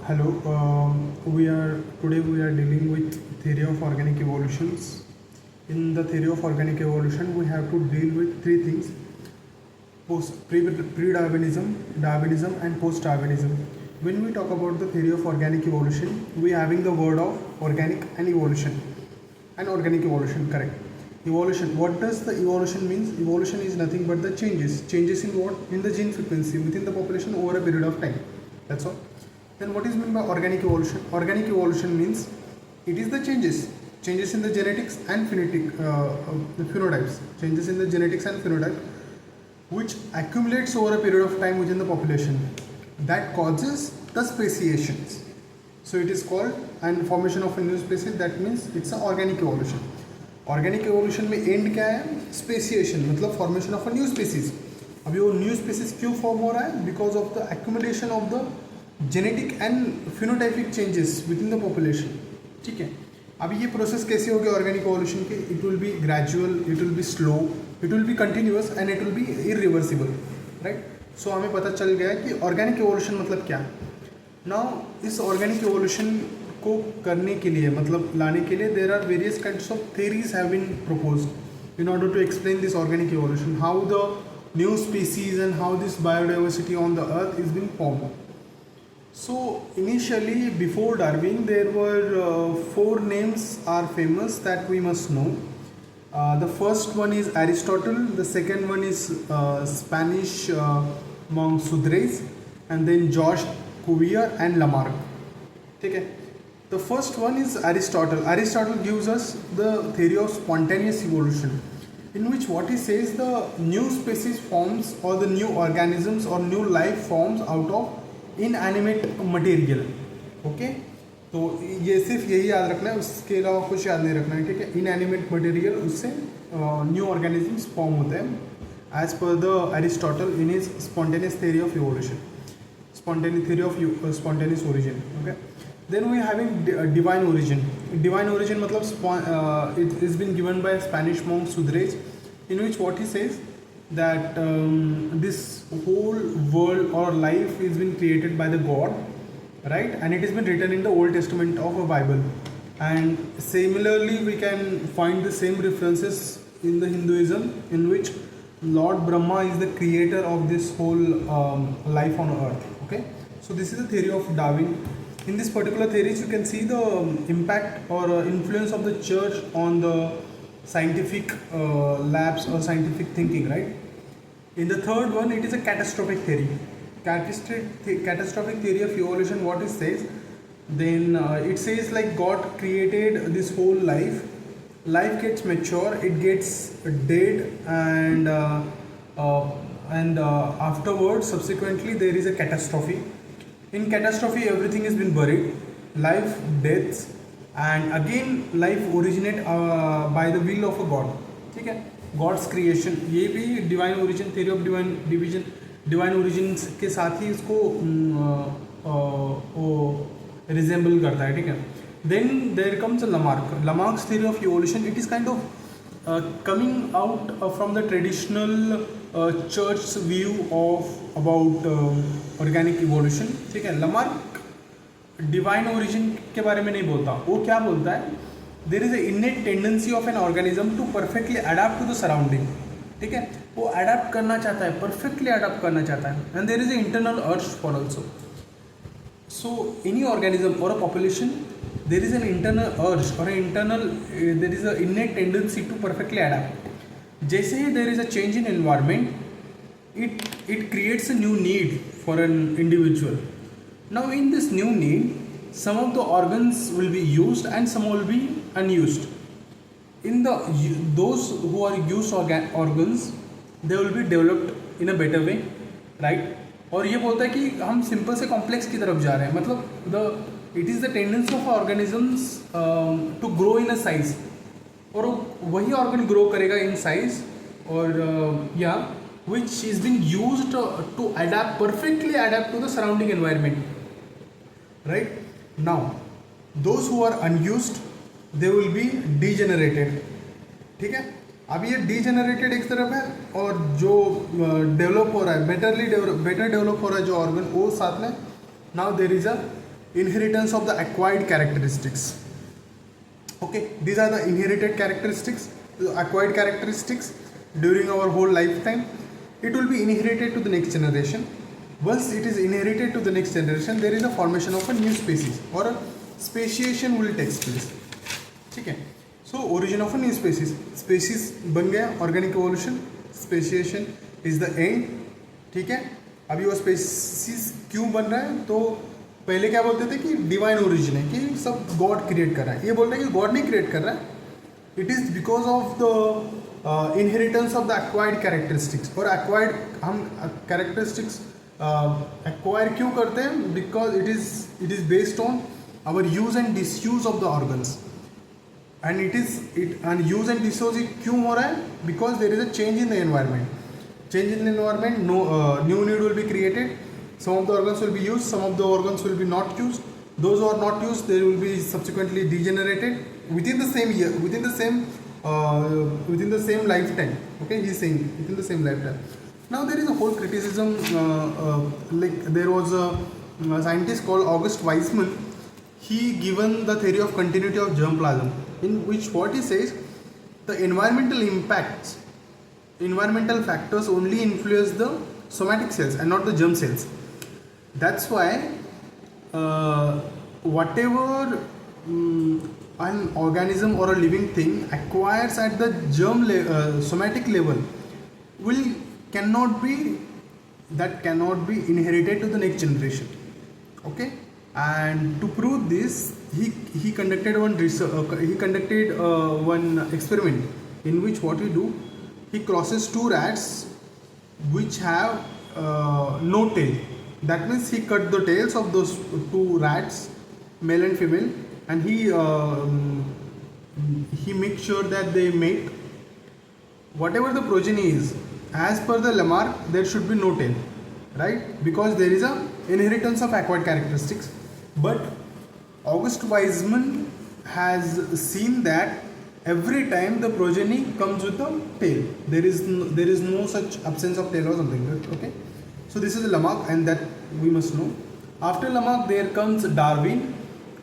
Hello, we are dealing with theory of organic evolutions. In the theory of organic evolution, we have to deal with three things: pre-Darwinism, Darwinism, and post-Darwinism. When we talk about the theory of organic evolution, we are having the word of organic and evolution, and organic evolution. Correct. Evolution. What does the evolution means? Evolution is nothing but the changes in what? In the gene frequency within the population over a period of time. That's all. Then what is meant by organic evolution? Organic evolution means it is the changes in the genetics and phenotypes, changes in the genetics and phenotype, which accumulates over a period of time within the population, that causes the speciations. So it is called and formation of a new species. That means it's an organic evolution. Organic evolution में and क्या है? Speciation, मतलब formation of a new species. अभी वो new species क्यों form हो रहा है? Because of the accumulation of the genetic and phenotypic changes within the population. ठीक है. अभी ये प्रोसेस कैसे होगी ऑर्गेनिक एवोल्यूशन के? It will be gradual, it will be slow, it will be continuous and it will be irreversible. Right. So हमें पता चल गया कि ऑर्गेनिक एवोल्यूशन मतलब क्या. नाउ इस ऑर्गेनिक एवोल्यूशन को करने के लिए, मतलब लाने के लिए, there are various kinds of theories have been proposed in order to explain this organic evolution, how the new species and how this biodiversity on the earth is being formed. So initially, before Darwin, there were four names are famous that we must know. The first one is Aristotle, the second one is Spanish monk Suarez, and then George Cuvier and Lamarck. ठीक है. The first one is Aristotle. Aristotle gives us the theory of spontaneous evolution, in which what he says, the new species forms or the new organisms or new life forms out of inanimate material. Okay? तो ये सिर्फ यही याद रखना है, उसके अलावा कुछ याद नहीं रखना है. ठीक है. इनएनिमेट मटेरियल, उससे न्यू ऑर्गेनिजम्स फॉर्म होते हैं as per the Aristotle in his spontaneous theory of evolution, spontaneous theory of spontaneous origin. Okay. Then we are having divine origin. Divine origin मतलब it has been given by Spanish monk Suarez, in which what he says that this whole world or life has been created by the God, right? And it has been written in the Old Testament of a Bible. And similarly, we can find the same references in the Hinduism, in which Lord Brahma is the creator of this whole life on earth. Okay, so this is the theory of Darwin. In this particular theories, you can see the impact or influence of the church on the scientific labs or scientific thinking, right? In the third one, it is a catastrophic theory. Catastrophic theory of evolution, what it says, then it says like God created this whole life. Life gets mature, it gets dead, and afterwards, subsequently, there is a catastrophe. In catastrophe, everything has been buried, life, deaths, and again life originate by the will of a God. ठीक है. God's creation, ये भी divine origin, theory of divine origins के साथ ही इसको resemble करता है. ठीक है. Then there comes Lamarck's theory of evolution. It is kind of coming out from the traditional church's view of about organic evolution. ठीक है. लमार्क डिवाइन ओरिजिन के बारे में नहीं बोलता. वो क्या बोलता है? There is a innate tendency of an organism to perfectly adapt to the surrounding. ठीक है. वो अडाप्ट करना चाहता है, परफेक्टली अडाप्ट करना चाहता है. And there is a internal urge for also. So any organism or a population, there is an internal urge or there is a innate tendency to perfectly adapt. जैसे ही there is a change in environment, it creates a new need for an individual. Now in this new need, some of the organs will be used and some will be unused. In those who are used organs, they will be developed in a better way, right? और ये बोलता है कि हम simple से complex की तरफ जा रहे हैं. मतलब it is the tendency of organisms to grow in a size, और वही organ grow करेगा in size, और which is being used to perfectly adapt to the surrounding environment, right? Now those who are unused, they will be degenerated. ठीक है. अब ये degenerated एक तरफ है, और जो डेवलप हो रहा है, बेटर डेवलप हो रहा है जो ऑर्गन, वो साथ में now there is a inheritance of the acquired characteristics. Okay, these are the inherited characteristics, the acquired characteristics during our whole lifetime. It will be inherited to the next generation. Once it is inherited to the next generation, there is a formation of a new species or a speciation will take place. ठीक है. So origin of a new species बन गया. Organic evolution, speciation is the end. ठीक है. अभी वो species क्यों बन रहा है? तो पहले क्या बोलते थे कि डिवाइन ओरिजिन है, कि सब गॉड क्रिएट कर रहा है. ये बोल रहे हैं कि गॉड नहीं क्रिएट कर रहा है. It is because of the inheritance of the acquired characteristics. और एक्वायर्ड हम कैरेक्टरिस्टिक्स एक्वायर क्यों करते हैं? Because it is based on our use and disuse of the organs. And and use and disuse क्यों हो रहा है? Because there is a change in the environment. Change in the environment, new need will be created. Some of the organs will be used, some of the organs will be not used. Those who are not used, they will be subsequently degenerated within the same year, within the same lifetime. Okay, he is saying within the same lifetime. Now there is a whole criticism. Like there was a scientist called August Weismann. He given the theory of continuity of germplasm, in which what he says, the environmental factors only influence the somatic cells and not the germ cells. That's why whatever an organism or a living thing acquires at the somatic level cannot be inherited to the next generation. Okay, and to prove this, he conducted one experiment in which what he do, he crosses two rats which have no tail. That means he cut the tails of those two rats, male and female, and he makes sure that they mate. Whatever the progeny is, as per the Lamarck, there should be no tail, right? Because there is a inheritance of acquired characteristics. But August Weismann has seen that every time the progeny comes with a tail, there is no such absence of tail or something. Okay, so this is Lamarck, and that we must know. After Lamarck, there comes Darwin.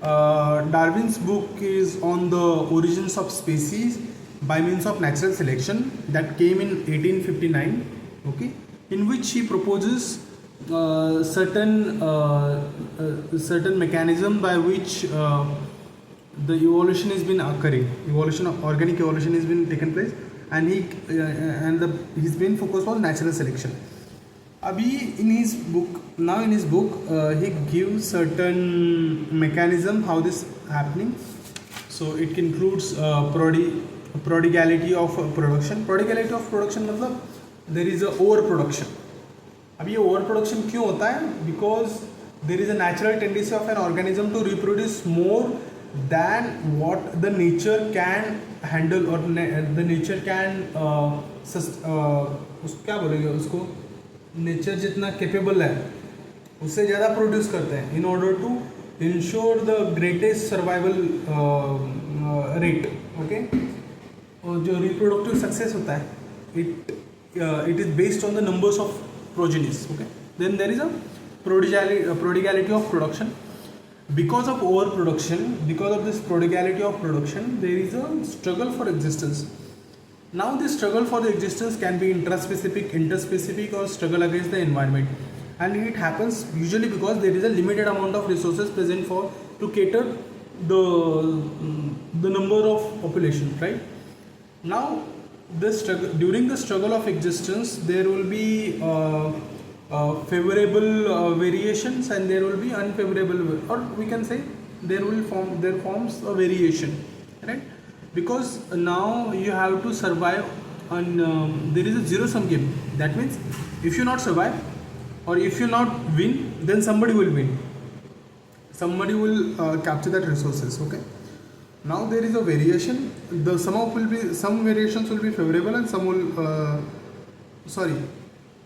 Darwin's book is on the origins of species by means of natural selection, that came in 1859. Okay, in which he proposes certain mechanism by which the evolution has been occurring. Organic evolution has been taken place, and he's been focused on natural selection. Abhi in his book, he gives certain mechanism how this happening. So it includes prodigality of production. Prodigality of production मतलब there is a overproduction. अब ये overproduction क्यों होता है? Because there is a natural tendency of an organism to reproduce more than what the nature can handle, or the nature can क्या बोलेंगे उसको, nature जितना कैपेबल है उससे ज़्यादा प्रोड्यूस करते हैं in order to ensure the greatest survival rate. Okay, और जो reproductive success होता है, it is based on the numbers of progenies. Okay, then there is a prodigality of production. Because of overproduction, because of this prodigality of production, there is a struggle for existence. Now this struggle for the existence can be intraspecific, interspecific, or struggle against the environment, and it happens usually because there is a limited amount of resources present to cater the number of population, right? Now during the struggle of existence, there will be favorable variations, and there will be unfavorable, or we can say there forms a variation, right? Because now you have to survive, and there is a zero-sum game. That means if you not survive, or if you not win, then somebody will win. Somebody will capture that resources. Okay. Now there is a variation. Some variations will be favorable, and some will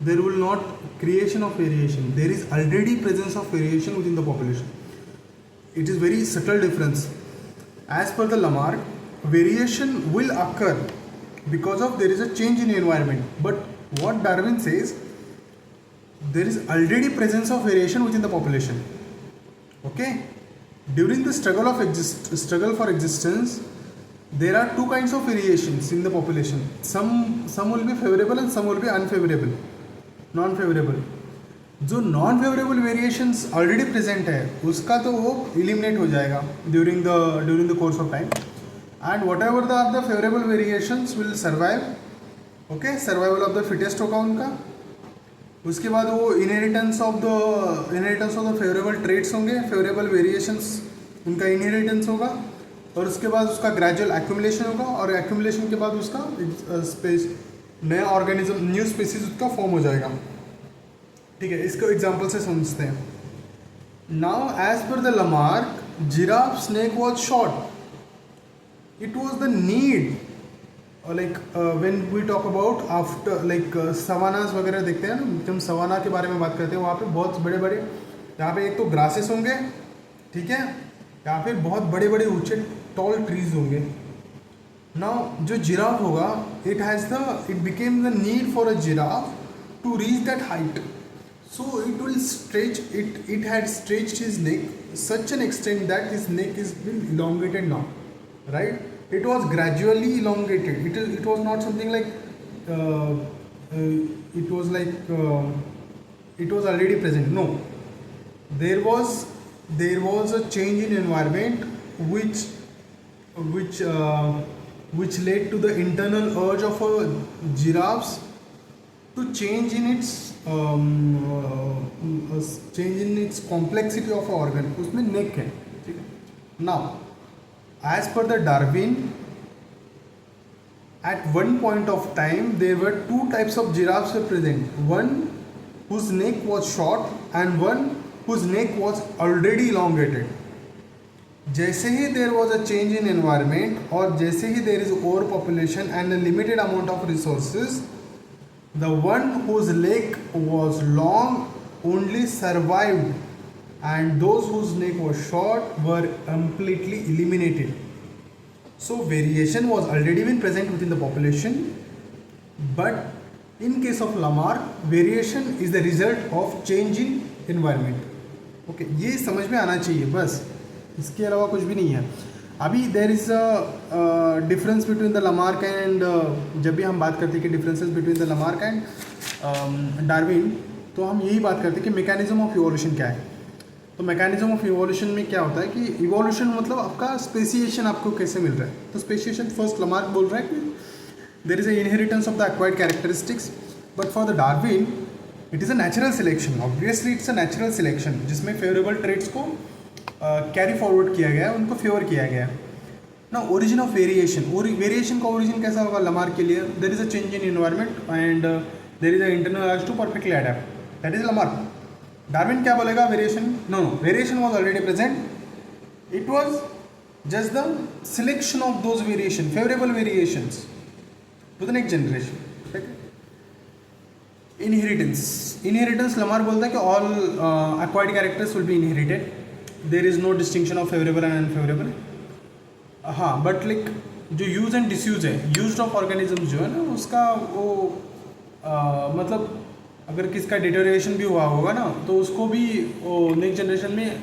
there will not creation of variation. There is already presence of variation within the population. It is very subtle difference. As per the Lamarck, variation will occur because of there is a change in environment. But what Darwin says, there is already presence of variation within the population. Okay, during the struggle for existence, there are two kinds of variations in the population. Some will be favorable and some will be unfavorable, non-favorable. जो non favourable variations already present है उसका तो वो eliminate हो जाएगा during the course of time, and whatever the favourable variations will survive. Okay, survival of the fittest होगा उनका. उसके बाद वो inheritance of the favourable traits होंगे, फेवरेबल वेरिएशंस उनका इनहेरिटेंस होगा, और उसके बाद उसका ग्रेजुअल एक्यूमुलेशन होगा, और एक्यूमुलेशन के बाद उसका स्पेस नया ऑर्गेनिज्म, न्यू स्पीसीज उसका फॉर्म हो जाएगा. ठीक है, इसको एग्जांपल से समझते हैं. Now as per the Lamarck, giraffe neck was short. It was the need, like when we talk about after like savannas वगैरह देखते हैं ना, जब सवाना के बारे में बात करते हैं वहाँ पे बहुत बड़े बड़े, यहाँ पे एक तो ग्रासेस होंगे, ठीक है, यहाँ पे बहुत बड़े बड़े ऊंचे टॉल ट्रीज होंगे. नाउ जो जिराफ होगा, it became the need for a giraffe to reach that height. So it had stretched his neck such an extent that his neck is been elongated now, right? It was gradually elongated. It was not something like it was like it was already present. No, there was a change in environment which led to the internal urge of a giraffes to change in its complexity of organ. उसमें neck है, ठीक है. Now, as per the Darwin, at one point of time there were two types of giraffes were present. One whose neck was short and one whose neck was already elongated. जैसे ही there was a change in environment, और जैसे ही there is overpopulation and a limited amount of resources, the one whose leg was long only survived, and those whose neck was short were completely eliminated. So variation was already been present within the population, but in case of Lamarck, variation is the result of change in environment. Okay, ये समझ में आना चाहिए, बस इसके अलावा कुछ भी नहीं है. अभी देर is a difference between the Lamarck and, जब भी हम बात करते हैं कि differences between the Lamarck and Darwin, तो हम यही बात करते हैं कि मैकेनिज्म ऑफ इवोल्यूशन क्या है. तो मैकेनिज्म ऑफ इवोल्यूशन में क्या होता है कि इवोल्यूशन मतलब आपका स्पेसिएशन आपको कैसे मिल रहा है. तो स्पेसिएशन फर्स्ट लमार्क बोल रहा है कि there is a inheritance of the acquired characteristics, but for the Darwin it is a natural selection. Obviously it's a natural selection जिसमें फेवरेबल ट्रेड्स को कैरी फॉरवर्ड किया गया है, उनको फेवर किया गया है ना. ओरिजिन ऑफ वेरिएशन, वेरिएशन का ओरिजिन कैसा होगा लमार्क के लिए? There is a change in environment and there is a internal urge to perfectly adapt, that is Lamarck. Darwin क्या बोलेगा? Variation, no, variation was already present. It was just the selection of those variation, favourable variations to the next generation. Inheritance Lamarck बोलता है कि all acquired characters will be inherited. There is no distinction of favourable and unfavourable. हाँ, but like जो use and disuse है, use of organism जो है ना, उसका वो मतलब अगर किसका डिटोरिएशन भी हुआ होगा ना, तो उसको भी वो नेक्स्ट जनरेशन में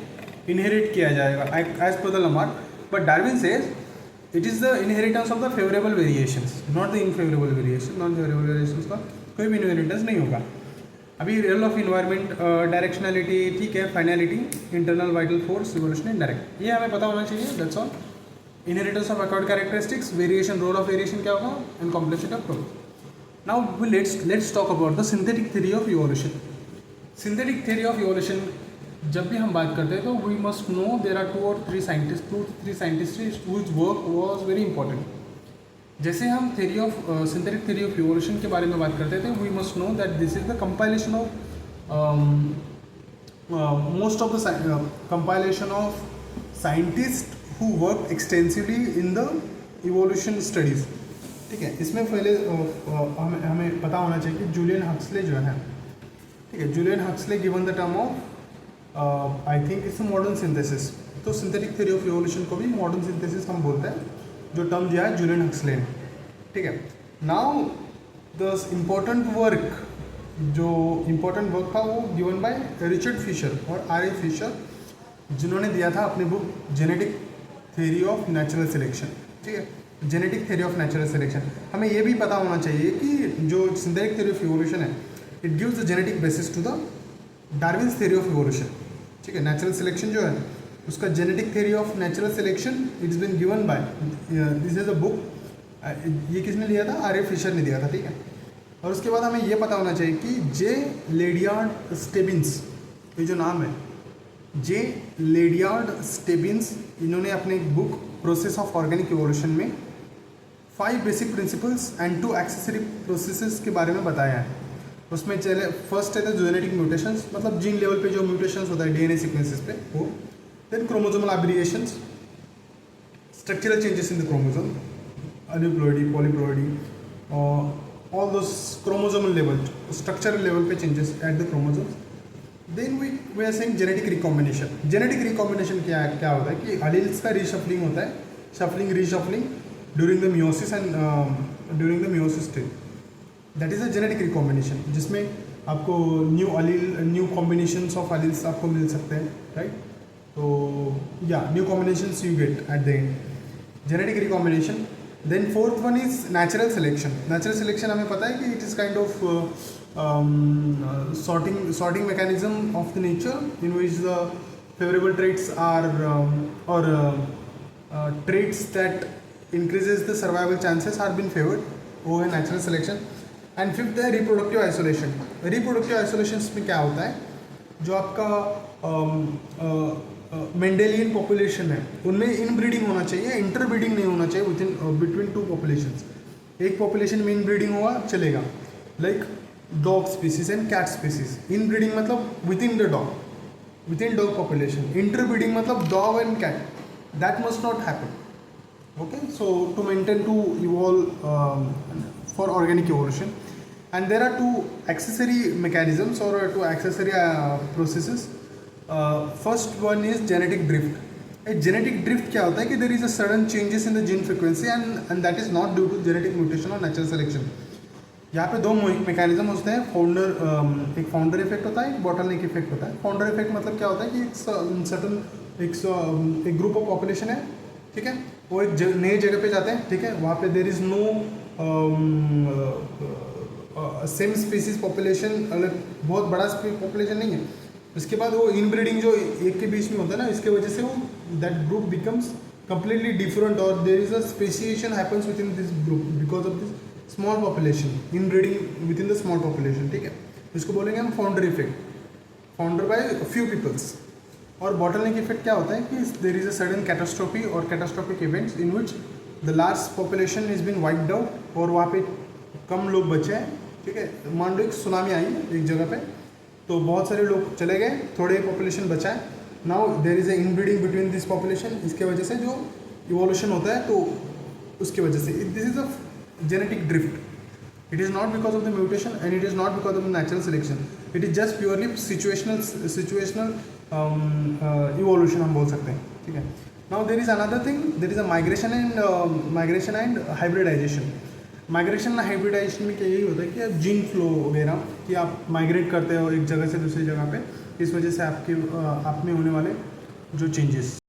इनहेरिट किया जाएगा as per the Lamarck. But Darwin says it is the inheritance of the favourable variations, not the infavourable variation. Non favourable variations का कोई भी इनहेरिटेंस नहीं होगा. अभी रियल ऑफ इन्वायरमेंट, डायरेक्शनलिटी, ठीक है, finality, internal vital force, evolution direct, ये हमें पता होना चाहिए. That's all. Inheritance of acquired characteristics, variation, role of variation क्या होगा, and complexity of growth. Now let's talk about the synthetic theory of evolution. Synthetic theory of evolution जब भी हम बात करते हैं तो we must know there are two three scientist whose work was very important. जैसे हम theory of synthetic theory of evolution के बारे में बात करते थे, we must know that this is the compilation of most of the compilation of scientist who worked extensively in the evolution studies. ठीक है, इसमें पहले हमें पता होना चाहिए कि जूलियन हक्सले जो है, ठीक है, Julian Huxley given the term of I think it's modern synthesis. तो सिंथेटिक थ्योरी ऑफ इवोल्यूशन को भी मॉडर्न सिंथेसिस हम बोलते हैं, जो टर्म दिया है जूलियन हक्सले ने. ठीक है. नाउ द इम्पोर्टेंट वर्क था वो गिवन बाय रिचर्ड फिशर और आर ए फिशर जिन्होंने दिया था अपनी book genetic theory of natural selection, ठीक है, genetic theory of natural selection. हमें ये भी पता होना चाहिए कि जो सिंथेटिक थ्योरी ऑफ इवोल्यूशन है, it gives the genetic basis to the Darwin's theory of evolution, ठीक है। नेचुरल सिलेक्शन जो है उसका genetic theory of natural selection it's been given by, this is a book, ये किसने लिया था, आर ए फिशर ने दिया था, ठीक है। और उसके बाद हमें ये पता होना चाहिए कि जे लेडियार्ड स्टेबिन्स, ये जो नाम है जे लेडियार्ड स्टेबिन्स, इन्होंने अपने book process of organic evolution में 5 basic principles and 2 accessory processes के बारे में बताया है। उसमें चले फर्स्ट है जेनेटिक म्यूटेशंस, मतलब जीन लेवल पे जो म्यूटेशंस होता है डीएनए सीक्वेंसेस पे वो, then chromosomal aberrations, structural changes in the chromosome, aneuploidy, polyploidy, all those chromosomal level, structural level पे changes at the chromosomes. Then we are saying genetic recombination. Genetic recombination क्या होता है कि alleles का reshuffling होता है, shuffling reshuffling during the meiosis and during the meiosis stage, that is a genetic recombination, जिसमें आपको न्यू कॉम्बिनेशंस ऑफ अलील्स आपको मिल सकते हैं, राइट। तो या new combinations you get at the end, genetic recombination. Then fourth one is natural selection. Natural selection हमें पता है कि it is kind of sorting mechanism of the nature in which the favorable traits are traits that increases the survival chances are been favored over natural selection. And fifth है reproductive isolation. Reproductive isolations में क्या होता है, जो आपका Mendelian population है उनमें inbreeding होना चाहिए, इंटरब्रीडिंग नहीं होना चाहिए बिटवीन 2 पॉपुलेशंस। एक पॉपुलेशन में इनब्रीडिंग हुआ चलेगा, like dog species and cat species. Inbreeding मतलब within dog population, interbreeding मतलब dog and cat, that must not happen, okay, so to maintain to evolve for organic evolution. And there are 2 accessory mechanisms or 2 accessory processes. First one is genetic drift. A genetic drift क्या होता है कि there is a sudden changes in the gene frequency and that is not due to genetic mutation or natural selection. यहाँ पे 2 mechanism होते हैं, एक founder effect होता है, एक बॉटलनेक इफेक्ट होता है। फाउंडर इफेक्ट मतलब क्या होता है कि एक ग्रुप ऑफ पॉपुलेशन है, ठीक है, वो एक नए जगह पे जाते हैं, ठीक है, वहाँ पे there is no same species population, अलग बहुत बड़ा पॉपुलेशन नहीं है। उसके बाद वो इनब्रीडिंग जो एक के बीच में होता है ना, इसके वजह से वो that group becomes completely different or there is a speciation happens within this group because of this small population, inbreeding within the small population, ठीक है। इसको बोलेंगे हम founder effect, founder by few peoples. और बॉटलनेक इफेक्ट क्या होता है कि there is a sudden catastrophe or catastrophic events in which the large population is been wiped out और वहाँ पे कम लोग बचे हैं, ठीक है। मान लो एक सुनामी आई एक जगह पे, तो बहुत सारे लोग चले गए, थोड़े पॉपुलेशन बचा है। Now there is a inbreeding between this population, इसके वजह से जो इवोल्यूशन होता है तो उसकी वजह से this is a genetic drift. It is not because of the mutation and it is not because of the natural selection, it is just purely situational evolution हम बोल सकते हैं, ठीक है। Now there is another thing, there is a migration and hybridization. Migration and hybridization में क्या यही होता है कि आप जीन फ्लो वगैरह कि आप माइग्रेट करते हो एक जगह से दूसरी जगह पे, इस वजह से आप में होने वाले जो चेंजेस